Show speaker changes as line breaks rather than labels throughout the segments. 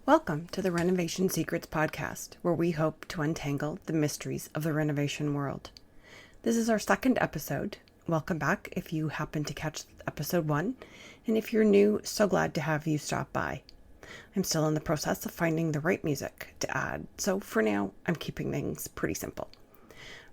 Welcome to the Renovation Secrets podcast, where we hope to untangle the mysteries of the renovation world. This is our second episode. Welcome back if you happen to catch episode 1, and if you're new, so glad to have you stop by. I'm still in the process of finding the right music to add, so for now, I'm keeping things pretty simple.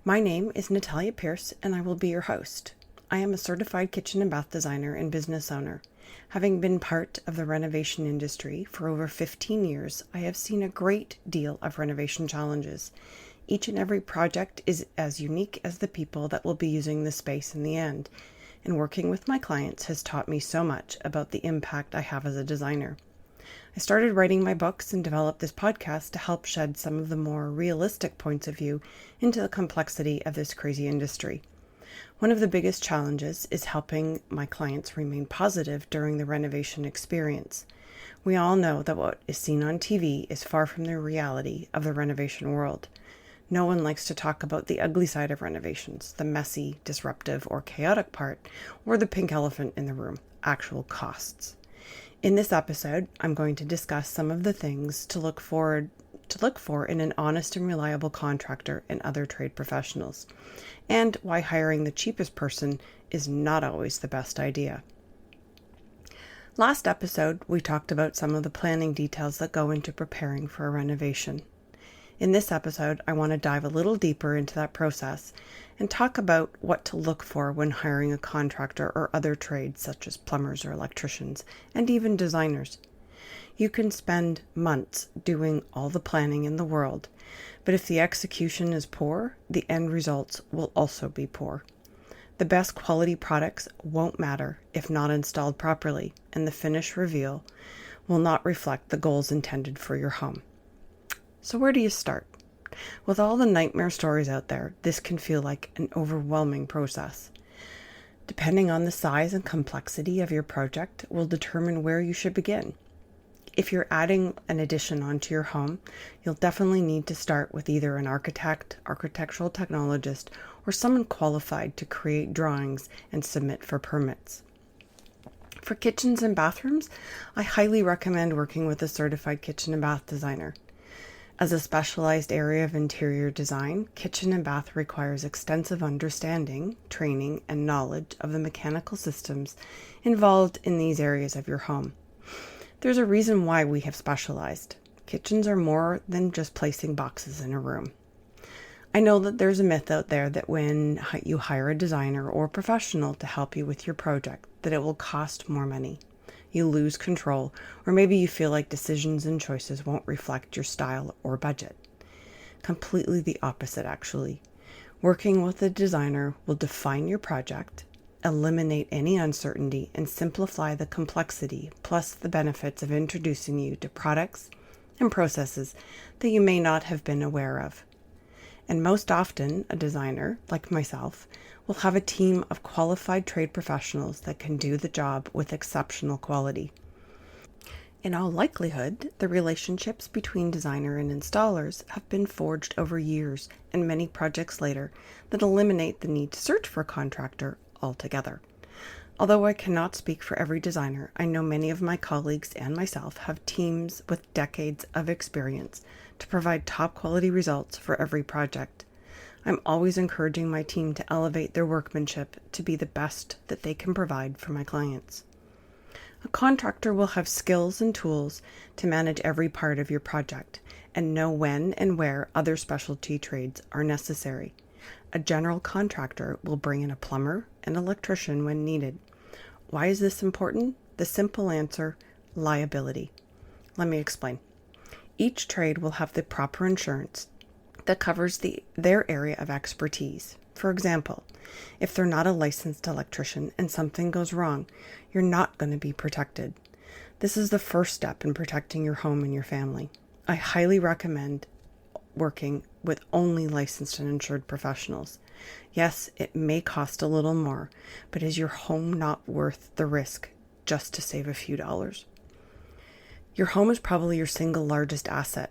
My name is Natalia Pierce, and I will be your host. I am a certified kitchen and bath designer and business owner. Having been part of the renovation industry for over 15 years, I have seen a great deal of renovation challenges. Each and every project is as unique as the people that will be using the space in the end, and working with my clients has taught me so much about the impact I have as a designer. I started writing my books and developed this podcast to help shed some of the more realistic points of view into the complexity of this crazy industry. One of the biggest challenges is helping my clients remain positive during the renovation experience. We all know that what is seen on TV is far from the reality of the renovation world. No one likes to talk about the ugly side of renovations, the messy, disruptive, or chaotic part, or the pink elephant in the room, actual costs. In this episode, I'm going to discuss some of the things to look for in an honest and reliable contractor and other trade professionals, and why hiring the cheapest person is not always the best idea. Last episode, we talked about some of the planning details that go into preparing for a renovation. In this episode, I want to dive a little deeper into that process and talk about what to look for when hiring a contractor or other trades such as plumbers or electricians, and even designers. You can spend months doing all the planning in the world, but if the execution is poor, the end results will also be poor. The best quality products won't matter if not installed properly, and the finish reveal will not reflect the goals intended for your home. So where do you start? With all the nightmare stories out there, this can feel like an overwhelming process. Depending on the size and complexity of your project will determine where you should begin. If you're adding an addition onto your home, you'll definitely need to start with either an architect, architectural technologist, or someone qualified to create drawings and submit for permits. For kitchens and bathrooms, I highly recommend working with a certified kitchen and bath designer. As a specialized area of interior design, kitchen and bath requires extensive understanding, training, and knowledge of the mechanical systems involved in these areas of your home. There's a reason why we have specialized. Kitchens are more than just placing boxes in a room. I know that there's a myth out there that when you hire a designer or professional to help you with your project, that it will cost more money. You lose control, or maybe you feel like decisions and choices won't reflect your style or budget. Completely the opposite, actually. Working with a designer will define your project, eliminate any uncertainty, and simplify the complexity, plus the benefits of introducing you to products and processes that you may not have been aware of. And most often, a designer, like myself, will have a team of qualified trade professionals that can do the job with exceptional quality. In all likelihood, the relationships between designer and installers have been forged over years and many projects later that eliminate the need to search for a contractor altogether. Although I cannot speak for every designer, I know many of my colleagues and myself have teams with decades of experience to provide top quality results for every project. I'm always encouraging my team to elevate their workmanship to be the best that they can provide for my clients. A contractor will have skills and tools to manage every part of your project and know when and where other specialty trades are necessary. A general contractor will bring in a plumber and electrician when needed. Why is this important? The simple answer: liability. Let me explain. Each trade will have the proper insurance that covers their area of expertise. For example, if they're not a licensed electrician and something goes wrong, you're not going to be protected. This is the first step in protecting your home and your family. I highly recommend working with only licensed and insured professionals. Yes, it may cost a little more, but is your home not worth the risk just to save a few dollars? Your home is probably your single largest asset.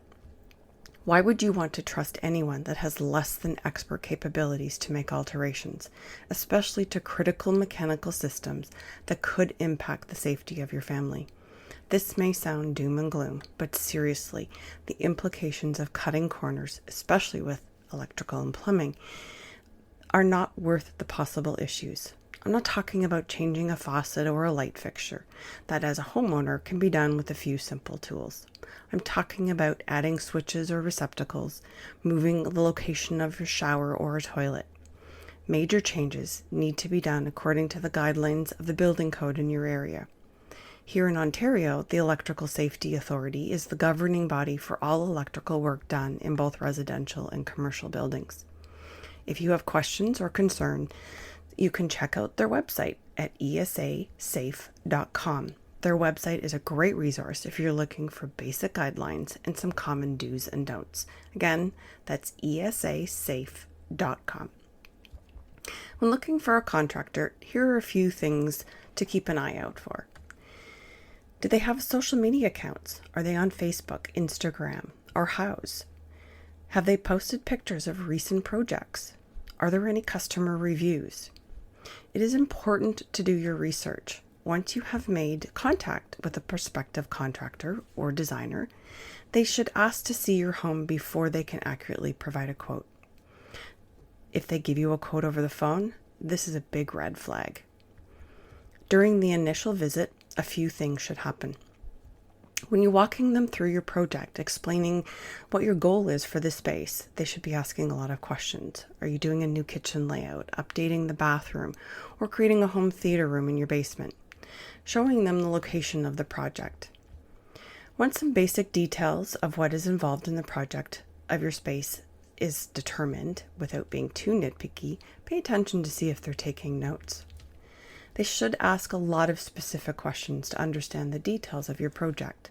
Why would you want to trust anyone that has less than expert capabilities to make alterations, especially to critical mechanical systems that could impact the safety of your family? This may sound doom and gloom, but seriously, the implications of cutting corners, especially with electrical and plumbing, are not worth the possible issues. I'm not talking about changing a faucet or a light fixture. That, as a homeowner, can be done with a few simple tools. I'm talking about adding switches or receptacles, moving the location of your shower or a toilet. Major changes need to be done according to the guidelines of the building code in your area. Here in Ontario, the Electrical Safety Authority is the governing body for all electrical work done in both residential and commercial buildings. If you have questions or concerns, you can check out their website at esasafe.com. Their website is a great resource if you're looking for basic guidelines and some common do's and don'ts. Again, that's esasafe.com. When looking for a contractor, here are a few things to keep an eye out for. Do they have social media accounts? Are they on Facebook, Instagram, or Houzz? Have they posted pictures of recent projects? Are there any customer reviews? It is important to do your research. Once you have made contact with a prospective contractor or designer, they should ask to see your home before they can accurately provide a quote. If they give you a quote over the phone, this is a big red flag. During the initial visit, a few things should happen. When you're walking them through your project, explaining what your goal is for the space, they should be asking a lot of questions. Are you doing a new kitchen layout, updating the bathroom, or creating a home theater room in your basement? Showing them the location of the project. Once some basic details of what is involved in the project of your space is determined, without being too nitpicky, pay attention to see if they're taking notes. They should ask a lot of specific questions to understand the details of your project.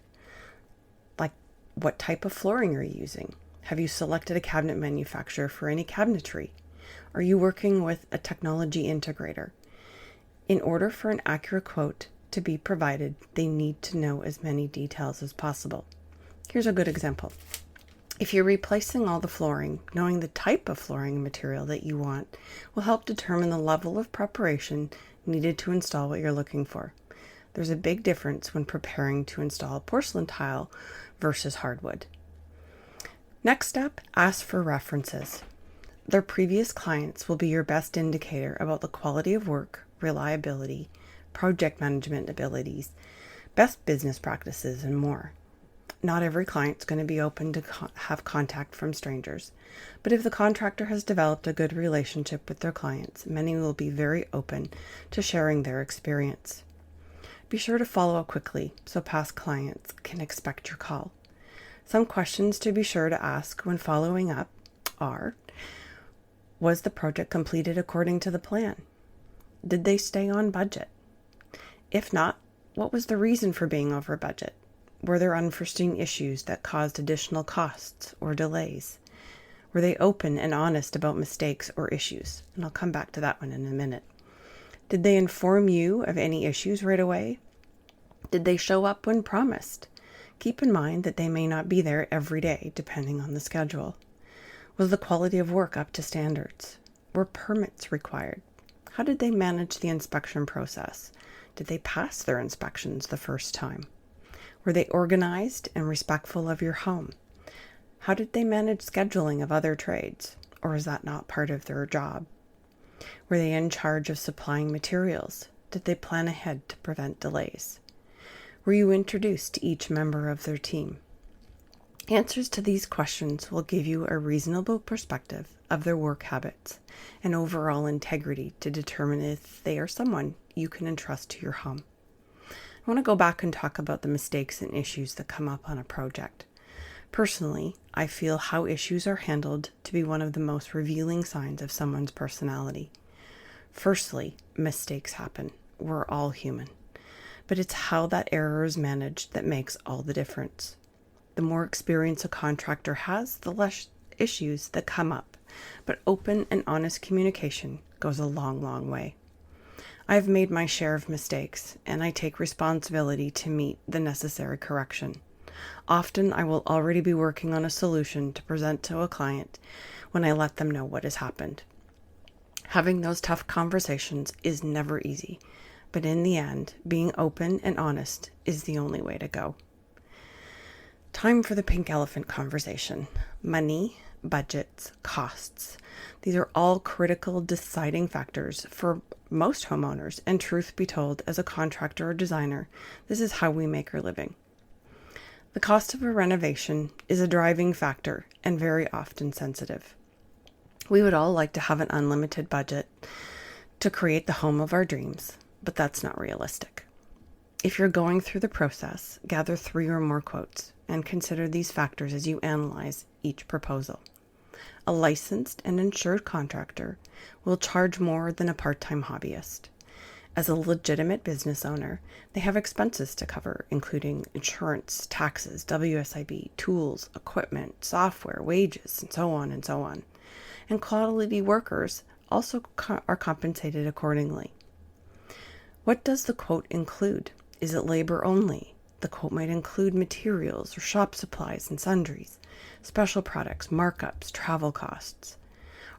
Like, what type of flooring are you using? Have you selected a cabinet manufacturer for any cabinetry? Are you working with a technology integrator? In order for an accurate quote to be provided, they need to know as many details as possible. Here's a good example. If you're replacing all the flooring, knowing the type of flooring and material that you want will help determine the level of preparation needed to install what you're looking for. There's a big difference when preparing to install a porcelain tile versus hardwood. Next step, ask for references. Their previous clients will be your best indicator about the quality of work, reliability, project management abilities, best business practices, and more. Not every client's going to be open to have contact from strangers, but if the contractor has developed a good relationship with their clients, many will be very open to sharing their experience. Be sure to follow up quickly so past clients can expect your call. Some questions to be sure to ask when following up are: was the project completed according to the plan? Did they stay on budget? If not, what was the reason for being over budget? Were there unforeseen issues that caused additional costs or delays? Were they open and honest about mistakes or issues? And I'll come back to that one in a minute. Did they inform you of any issues right away? Did they show up when promised? Keep in mind that they may not be there every day, depending on the schedule. Was the quality of work up to standards? Were permits required? How did they manage the inspection process? Did they pass their inspections the first time? Were they organized and respectful of your home? How did they manage scheduling of other trades? Or is that not part of their job? Were they in charge of supplying materials? Did they plan ahead to prevent delays? Were you introduced to each member of their team? Answers to these questions will give you a reasonable perspective of their work habits and overall integrity to determine if they are someone you can entrust to your home. I want to go back and talk about the mistakes and issues that come up on a project. Personally, I feel how issues are handled to be one of the most revealing signs of someone's personality. Firstly, mistakes happen. We're all human. But it's how that error is managed that makes all the difference. The more experience a contractor has, the less issues that come up. But open and honest communication goes a long, long way. I've made my share of mistakes, and I take responsibility to meet the necessary correction. Often I will already be working on a solution to present to a client when I let them know what has happened. Having those tough conversations is never easy, but in the end, being open and honest is the only way to go. Time for the pink elephant conversation. Money, budgets, costs. These are all critical deciding factors for most homeowners, and truth be told, as a contractor or designer, this is how we make our living. The cost of a renovation is a driving factor and very often sensitive. We would all like to have an unlimited budget to create the home of our dreams, but that's not realistic. If you're going through the process, gather 3 or more quotes and consider these factors as you analyze each proposal. A licensed and insured contractor will charge more than a part-time hobbyist. As a legitimate business owner, they have expenses to cover, including insurance, taxes, WSIB, tools, equipment, software, wages, and so on and so on. And quality workers also are compensated accordingly. What does the quote include? Is it labor only? The quote might include materials or shop supplies and sundries, special products, markups, travel costs.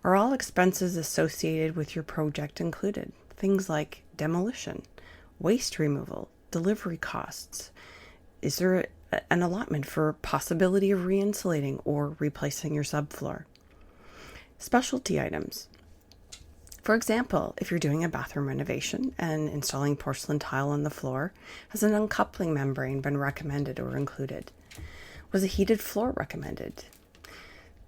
Are all expenses associated with your project included? Things like demolition, waste removal, delivery costs. Is there an allotment for possibility of re-insulating or replacing your subfloor? Specialty items. For example, if you're doing a bathroom renovation and installing porcelain tile on the floor, has an uncoupling membrane been recommended or included? Was a heated floor recommended?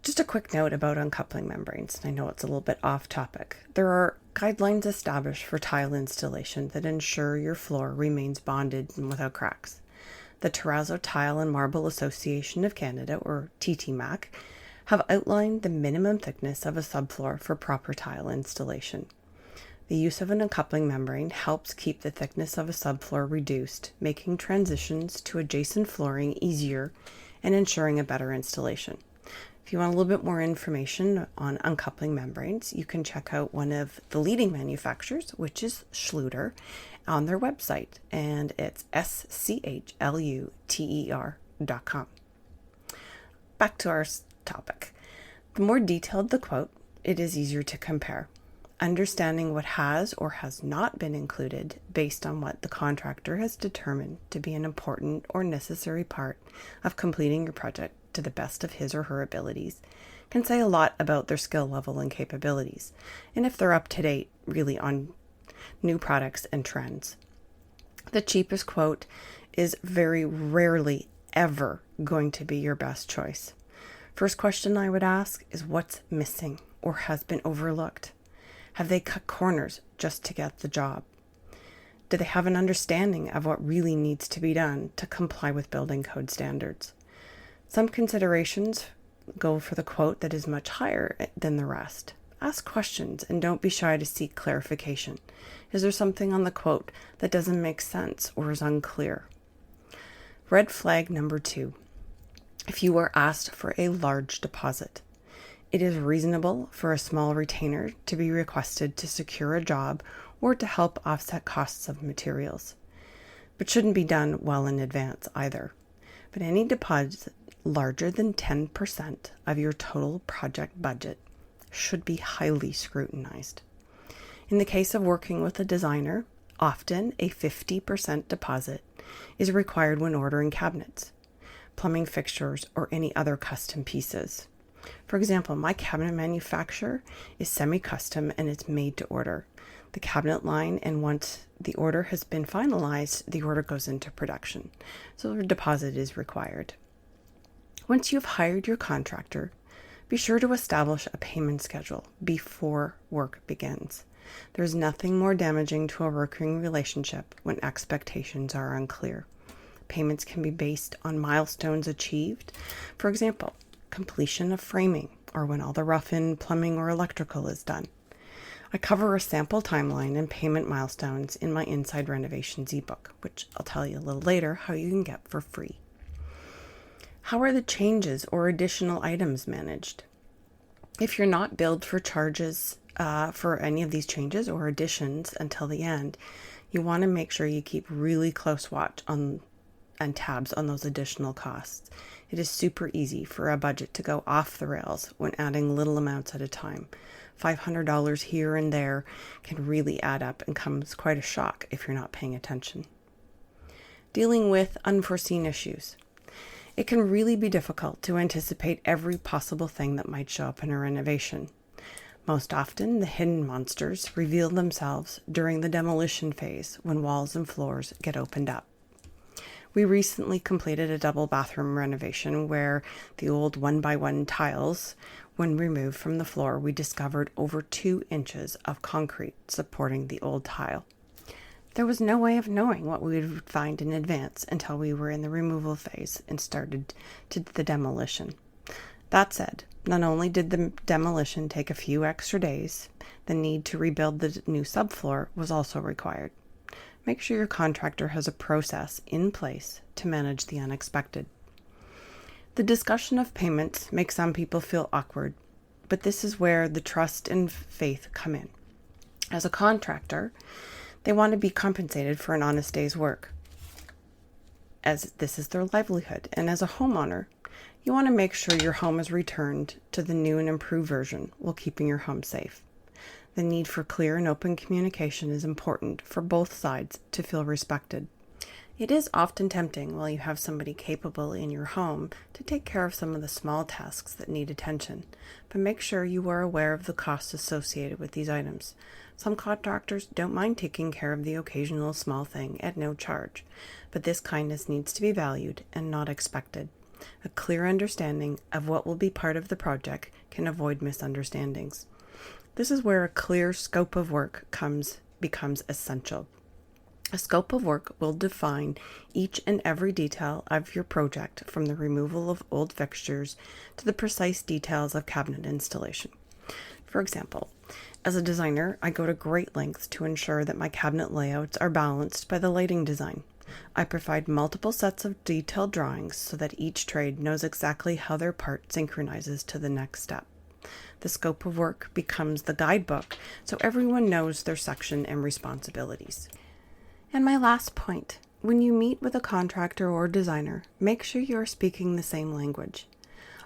Just a quick note about uncoupling membranes. I know it's a little bit off topic. There are guidelines established for tile installation that ensure your floor remains bonded and without cracks. The Terrazzo Tile and Marble Association of Canada, or TTMAC, have outlined the minimum thickness of a subfloor for proper tile installation. The use of an uncoupling membrane helps keep the thickness of a subfloor reduced, making transitions to adjacent flooring easier and ensuring a better installation. If you want a little bit more information on uncoupling membranes, you can check out one of the leading manufacturers, which is Schluter, on their website, and it's schluter.com. Back to our topic. The more detailed the quote, it is easier to compare. Understanding what has or has not been included based on what the contractor has determined to be an important or necessary part of completing your project to the best of his or her abilities can say a lot about their skill level and capabilities, and if they're up to date really on new products and trends. The cheapest quote is very rarely ever going to be your best choice. First question I would ask is what's missing or has been overlooked? Have they cut corners just to get the job? Do they have an understanding of what really needs to be done to comply with building code standards? Some considerations go for the quote that is much higher than the rest. Ask questions and don't be shy to seek clarification. Is there something on the quote that doesn't make sense or is unclear? Red flag number 2. If you are asked for a large deposit, it is reasonable for a small retainer to be requested to secure a job or to help offset costs of materials, but shouldn't be done well in advance either. But any deposit larger than 10% of your total project budget should be highly scrutinized. In the case of working with a designer, often a 50% deposit is required when ordering cabinets, plumbing fixtures, or any other custom pieces. For example, my cabinet manufacturer is semi-custom and it's made to order. The cabinet line, and once the order has been finalized, the order goes into production. So a deposit is required. Once you've hired your contractor, be sure to establish a payment schedule before work begins. There's nothing more damaging to a working relationship when expectations are unclear. Payments can be based on milestones achieved. For example, completion of framing, or when all the rough-in plumbing or electrical is done. I cover a sample timeline and payment milestones in my Inside Renovations ebook, which I'll tell you a little later how you can get for free. How are the changes or additional items managed? If you're not billed for charges for any of these changes or additions until the end, you want to make sure you keep really close watch on and tabs on those additional costs. It is super easy for a budget to go off the rails when adding little amounts at a time. $500 here and there can really add up and comes quite a shock if you're not paying attention. Dealing with unforeseen issues. It can really be difficult to anticipate every possible thing that might show up in a renovation. Most often, the hidden monsters reveal themselves during the demolition phase when walls and floors get opened up. We recently completed a double bathroom renovation where the old 1x1 tiles, when removed from the floor, we discovered over 2 inches of concrete supporting the old tile. There was no way of knowing what we would find in advance until we were in the removal phase and started the demolition. That said, not only did the demolition take a few extra days, the need to rebuild the new subfloor was also required. Make sure your contractor has a process in place to manage the unexpected. The discussion of payments makes some people feel awkward, but this is where the trust and faith come in. As a contractor, they want to be compensated for an honest day's work, as this is their livelihood. And as a homeowner, you want to make sure your home is returned to the new and improved version while keeping your home safe. The need for clear and open communication is important for both sides to feel respected. It is often tempting while you have somebody capable in your home to take care of some of the small tasks that need attention, but make sure you are aware of the costs associated with these items. Some contractors don't mind taking care of the occasional small thing at no charge, but this kindness needs to be valued and not expected. A clear understanding of what will be part of the project can avoid misunderstandings. This is where a clear scope of work becomes essential. A scope of work will define each and every detail of your project, from the removal of old fixtures to the precise details of cabinet installation. For example, as a designer, I go to great lengths to ensure that my cabinet layouts are balanced by the lighting design. I provide multiple sets of detailed drawings so that each trade knows exactly how their part synchronizes to the next step. The scope of work becomes the guidebook, so everyone knows their section and responsibilities. And my last point, when you meet with a contractor or designer, make sure you are speaking the same language.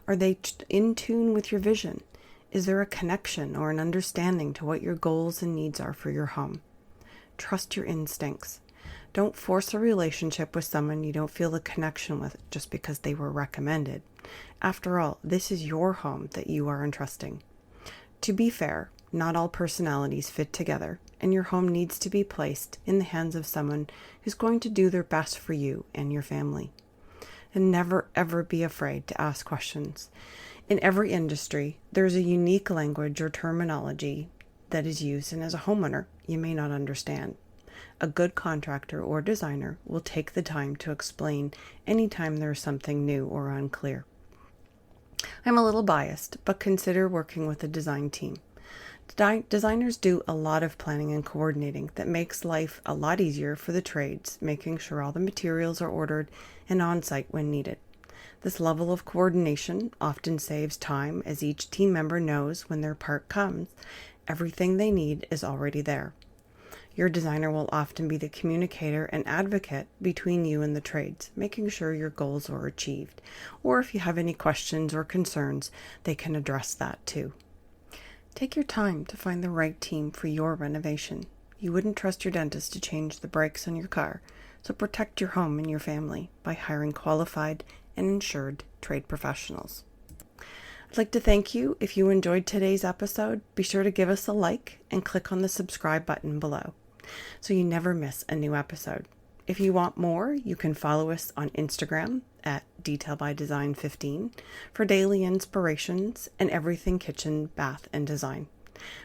Are they in tune with your vision? Is there a connection or an understanding to what your goals and needs are for your home? Trust your instincts. Don't force a relationship with someone you don't feel a connection with just because they were recommended. After all, this is your home that you are entrusting. To be fair, not all personalities fit together, and your home needs to be placed in the hands of someone who's going to do their best for you and your family. And never ever be afraid to ask questions. In every industry, there's a unique language or terminology that is used, and as a homeowner, you may not understand. A good contractor or designer will take the time to explain anytime there's something new or unclear. I'm a little biased, but consider working with a design team. Designers do a lot of planning and coordinating that makes life a lot easier for the trades, making sure all the materials are ordered and on site when needed. This level of coordination often saves time, as each team member knows when their part comes, everything they need is already there. Your designer will often be the communicator and advocate between you and the trades, making sure your goals are achieved. Or if you have any questions or concerns, they can address that too. Take your time to find the right team for your renovation. You wouldn't trust your dentist to change the brakes on your car, so protect your home and your family by hiring qualified and insured trade professionals. I'd like to thank you. If you enjoyed today's episode, be sure to give us a like and click on the subscribe button below so you never miss a new episode. If you want more, you can follow us on Instagram at detailbydesign15 for daily inspirations and everything kitchen, bath, and design.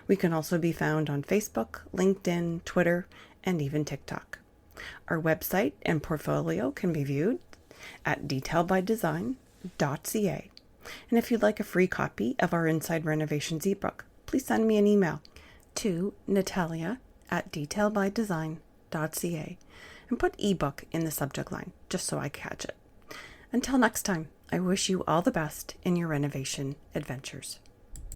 We can also be found on Facebook, LinkedIn, Twitter, and even TikTok. Our website and portfolio can be viewed at detailbydesign.ca. And if you'd like a free copy of our Inside Renovations ebook, please send me an email to natalia@detailbydesign.ca and put ebook in the subject line just so I catch it. Until next time, I wish you all the best in your renovation adventures.